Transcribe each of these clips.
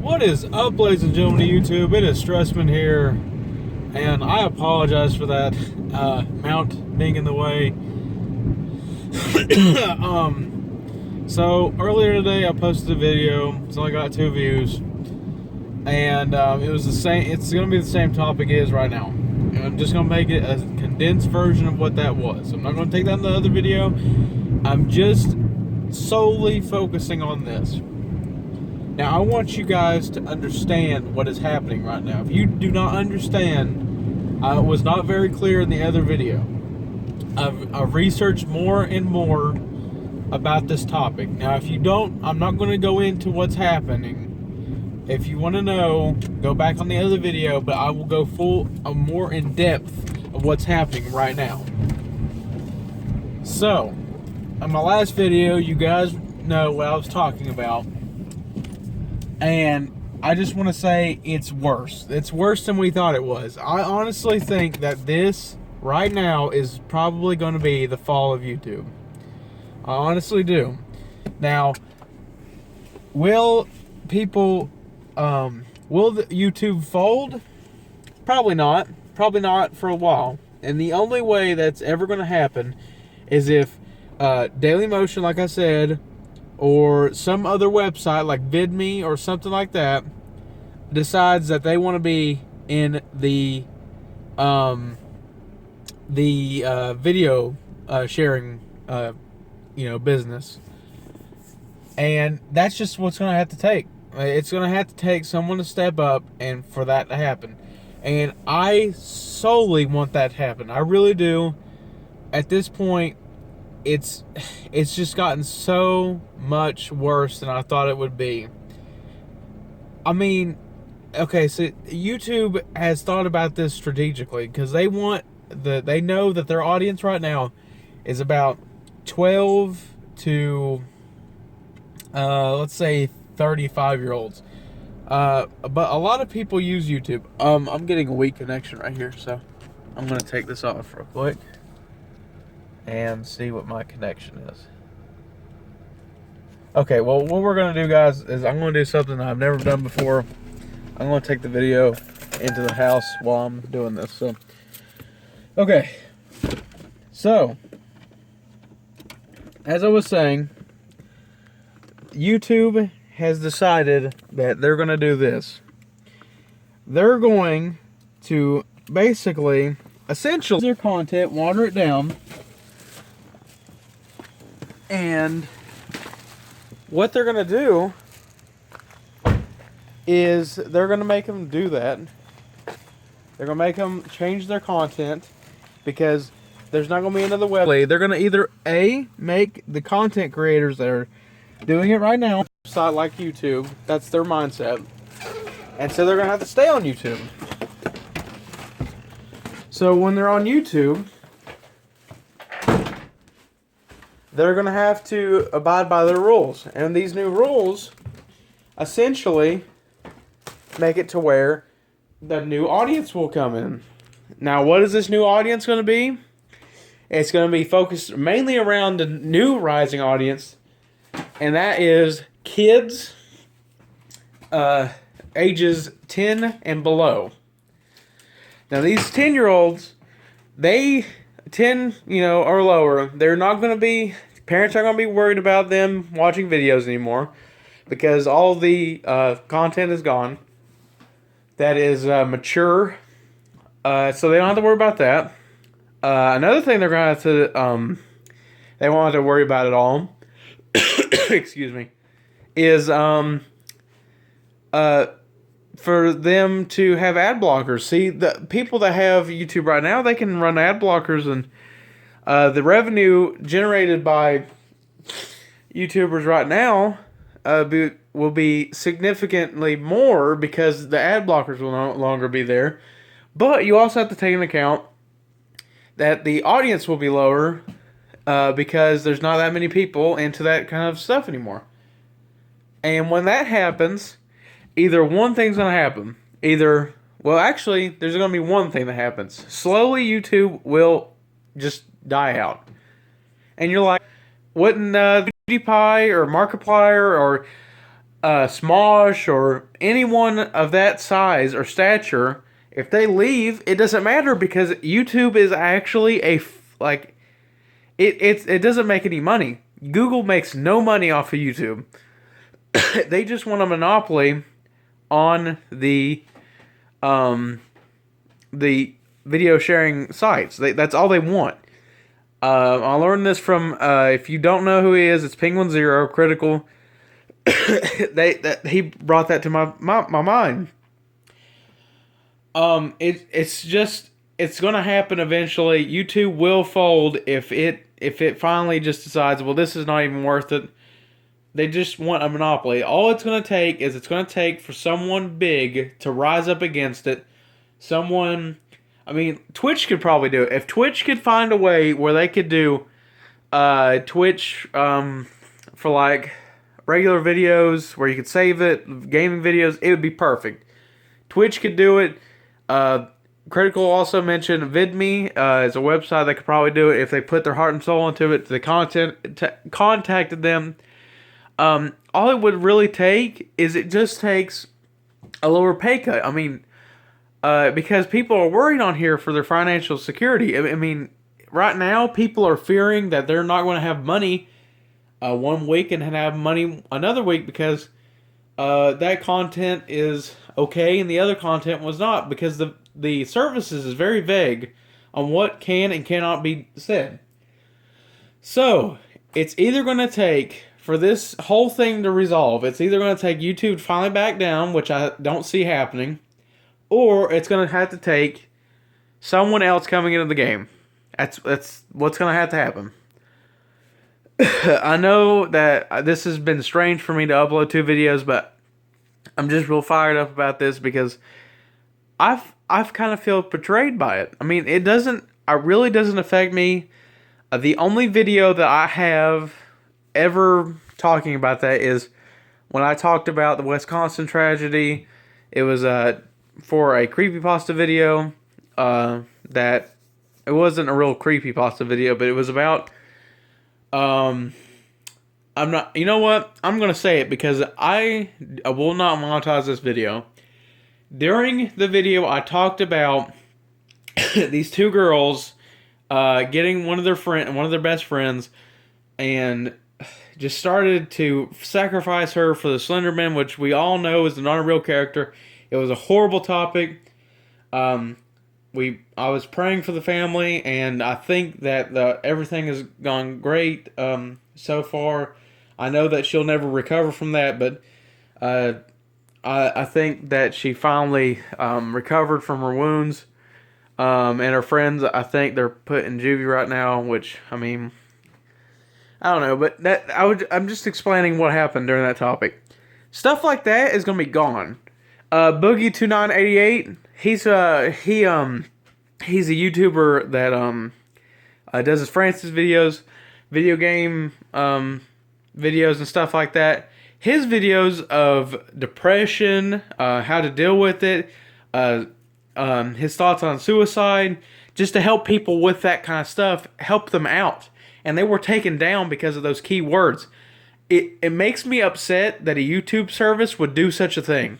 What is up, ladies and gentlemen of YouTube? It is Stressman here, and I apologize for that mount being in the way. So earlier today I posted a video. It's only got 2 views, and it was the same. It's going to be the same topic it is right now. And I'm just going to make it a condensed version of what that was. I'm not going to take that in the other video. I'm just solely focusing on this. Now, I want you guys to understand what is happening right now. If you do not understand, it was not very clear in the other video. I've researched more and more about this topic. Now, if you don't, I'm not going to go into what's happening. If you want to know, go back on the other video, but I will go more in depth of what's happening right now. So, on my last video, you guys know what I was talking about. And I just want to say it's worse. It's worse than we thought it was. I honestly think that this right now is probably going to be the fall of YouTube. I honestly do. Now, will people, will the YouTube fold? Probably not. Probably not for a while. And the only way that's ever going to happen is if Dailymotion, like I said, or some other website like VidMe or something like that decides that they want to be in the video sharing business. And that's just what's going to have to take. It's going to have to take someone to step up and for that to happen. And I solely want that to happen. I really do. At this point, it's just gotten so much worse than I thought it would be. I mean, okay, so YouTube has thought about this strategically because they know that their audience right now is about 12 to let's say 35-year-olds. But a lot of people use YouTube. I'm getting a weak connection right here, so I'm gonna take this off real quick and see what my connection is. Okay, well, what we're going to do, guys, is I'm going to do something I've never done before. I'm going to take the video into the house while I'm doing this. So, okay. So, as I was saying, YouTube has decided that they're going to do this. They're going to basically, essentially, their content, water it down. And what they're going to do is they're going to make them do that. They're going to make them change their content because there's not going to be another website. They're going to either A, make the content creators that are doing it right now, site like YouTube, that's their mindset. And so they're going to have to stay on YouTube. So when they're on YouTube, they're going to have to abide by their rules. And these new rules essentially make it to where the new audience will come in. Now, what is this new audience going to be? It's going to be focused mainly around the new rising audience, and that is kids ages 10 and below. Now, these 10-year-olds, 10, or lower, they're not going to be, parents aren't going to be worried about them watching videos anymore because all the content is gone that is mature, so they don't have to worry about that. Another thing they're going to have to, they won't have to worry about at all, excuse me, is for them to have ad blockers. See, the people that have YouTube right now, they can run ad blockers, and the revenue generated by YouTubers right now will be significantly more because the ad blockers will no longer be there. But you also have to take into account that the audience will be lower because there's not that many people into that kind of stuff anymore. And when that happens, either one thing's going to happen. Actually, there's going to be one thing that happens. Slowly, YouTube will just die out. And you're like, wouldn't PewDiePie or Markiplier or Smosh or anyone of that size or stature, if they leave, it doesn't matter because YouTube is actually it doesn't make any money. Google makes no money off of YouTube. They just want a monopoly on the video sharing sites. That's all they want. I learned this from if you don't know who he is, it's Penguin Zero Critical. He brought that to my mind. It's gonna happen eventually. YouTube will fold if it finally just decides, well, this is not even worth it. They just want a monopoly. All it's gonna take is for someone big to rise up against it. I mean, Twitch could probably do it. If Twitch could find a way where they could do Twitch for like regular videos where you could save it, gaming videos, it would be perfect. Twitch could do it. Critical also mentioned VidMe is a website that could probably do it if they put their heart and soul into it. They contacted them. All it would really take is it just takes a lower pay cut. I mean, because people are worried on here for their financial security. I mean, right now people are fearing that they're not going to have money one week and have money another week because that content is okay and the other content was not, because the services is very vague on what can and cannot be said. So it's either going to take, for this whole thing to resolve, it's either going to take YouTube to finally back down, which I don't see happening, or it's going to have to take someone else coming into the game. That's what's going to have to happen. I know that this has been strange for me to upload 2 videos, but I'm just real fired up about this because I've kind of feel betrayed by it. I mean, it really doesn't affect me. The only video that I have ever talking about that is when I talked about the Wisconsin tragedy. It was for a creepypasta video that it wasn't a real creepypasta video, but it was about I'm not, you know what? I'm going to say it because I will not monetize this video. During the video, I talked about these 2 girls getting one of their best friends, and just started to sacrifice her for the Slender Man, which we all know is not a real character. It was a horrible topic. I was praying for the family, and I think that everything has gone great so far. I know that she'll never recover from that, but I think that she finally recovered from her wounds. And her friends, I think they're put in juvie right now, which, I mean, I don't know, but I'm just explaining what happened during that topic. Stuff like that is going to be gone. Boogie2988, he's a YouTuber that does his Francis videos, video game videos and stuff like that. His videos of depression, how to deal with it, his thoughts on suicide, just to help people with that kind of stuff, help them out. And they were taken down because of those key words. It makes me upset that a YouTube service would do such a thing.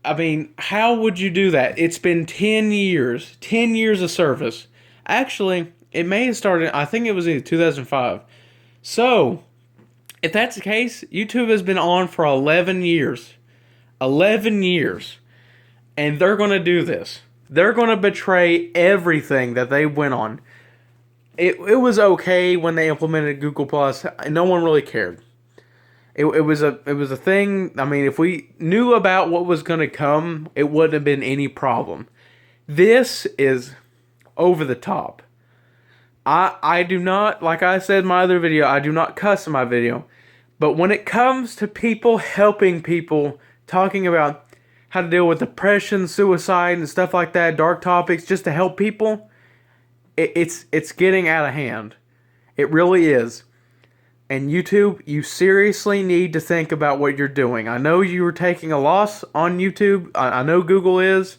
I mean, how would you do that? It's been 10 years. 10 years of service. Actually, it may have started, I think it was in 2005. So, if that's the case, YouTube has been on for 11 years. 11 years. And they're going to do this. They're going to betray everything that they went on. It was okay when they implemented Google Plus. No one really cared. It was a thing. I mean, if we knew about what was going to come, it wouldn't have been any problem. This is over the top. I do not, like I said in my other video, I do not cuss in my video. But when it comes to people helping people, talking about how to deal with depression, suicide, and stuff like that, dark topics, just to help people, it's getting out of hand. It really is. And YouTube, you seriously need to think about what you're doing. I know you were taking a loss on YouTube. I know Google is.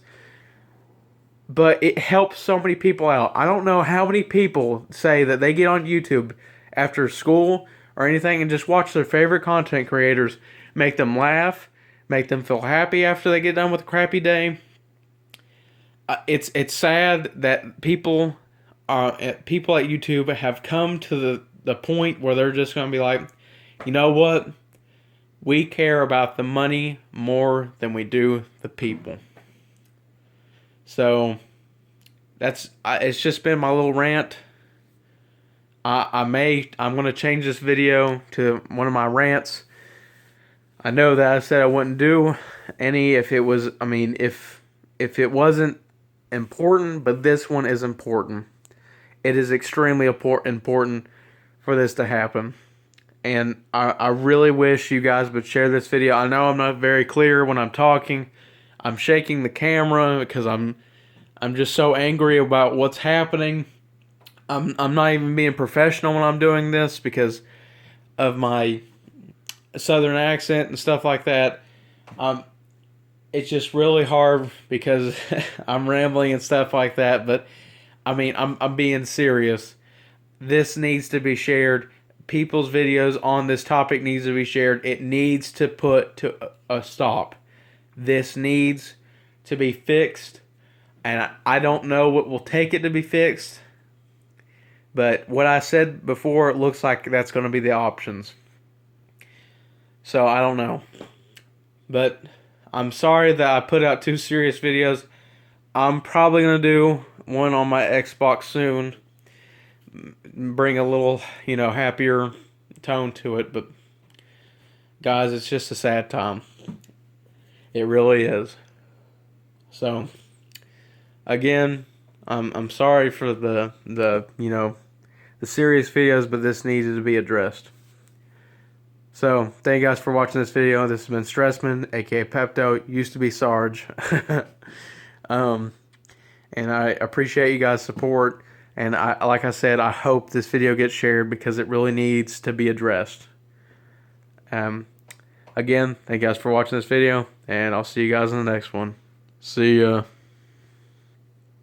But it helps so many people out. I don't know how many people say that they get on YouTube after school or anything, and just watch their favorite content creators, make them laugh, make them feel happy after they get done with a crappy day. It's sad that people at YouTube have come to the point where they're just going to be like, you know what? We care about the money more than we do the people. So it's just been my little rant. I'm going to change this video to one of my rants. I know that I said I wouldn't do any if it was, if it wasn't important, but this one is important. It is extremely important for this to happen. And I really wish you guys would share this video. I know I'm not very clear when I'm talking. I'm shaking the camera because I'm just so angry about what's happening. I'm not even being professional when I'm doing this because of my southern accent and stuff like that. It's just really hard because I'm rambling and stuff like that. But I'm being serious. This needs to be shared. People's videos on this topic needs to be shared. It needs to put to a stop. This needs to be fixed. And I don't know what will take it to be fixed. But what I said before, it looks like that's going to be the options. So I don't know. But I'm sorry that I put out 2 serious videos. I'm probably going to do one on my Xbox soon. Bring a little, happier tone to it. But guys, it's just a sad time. It really is. So again, I'm sorry for the serious videos, but this needed to be addressed. So thank you guys for watching this video. This has been Stressman, aka Pepto, used to be Sarge. And I appreciate you guys' support. And like I said, I hope this video gets shared because it really needs to be addressed. Again, thank you guys for watching this video, and I'll see you guys in the next one. See ya.